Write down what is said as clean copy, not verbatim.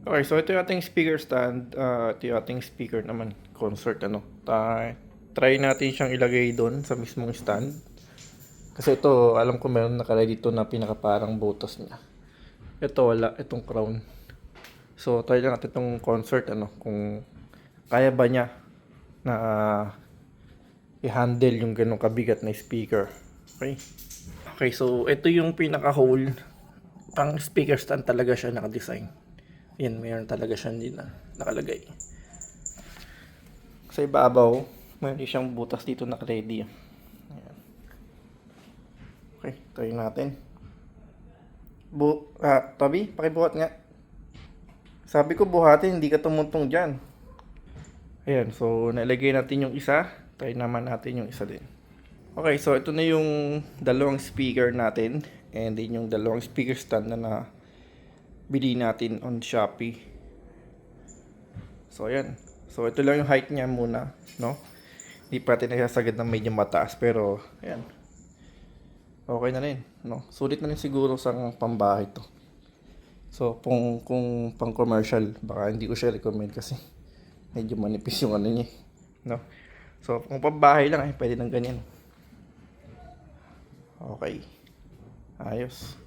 Okay, so ito yung ating speaker stand. Ito yung ating speaker naman. Concert, ano. Try natin siyang ilagay doon sa mismong stand. Kasi ito, alam ko meron nakalagay dito na pinakaparang butas niya. Ito, wala. Itong crown. So, try lang natin itong concert, ano. Kung kaya ba niya na i-handle yung ganong kabigat na speaker. Okay? Okay, so ito yung pinaka-hole. Pang speaker stand talaga siya naka-design. Yan, mayroon talaga siya din na nakalagay. Sa ibabaw, mayroon siyang butas dito naka-ready. Ayan. Okay, try natin. Toby, pakibuhat nga. Sabi ko buhatin, hindi ka tumuntong dyan. Ayan, so nalagay natin yung isa. Try naman natin yung isa din. Okay, so ito na yung dalawang speaker natin. And din yung dalawang speaker stand na bili natin on Shopee. So ayan. So ito lang yung height niya muna, no? Hindi pa natin nasasagad ng medyo mataas, pero ayan. Okay na rin, no? Sulit na rin siguro sa pambahay to. So kung pang commercial, baka hindi ko siya recommend kasi medyo manipis yung ano niya, no? So kung pambahay lang, pwede nang ganyan. Okay. Ayos.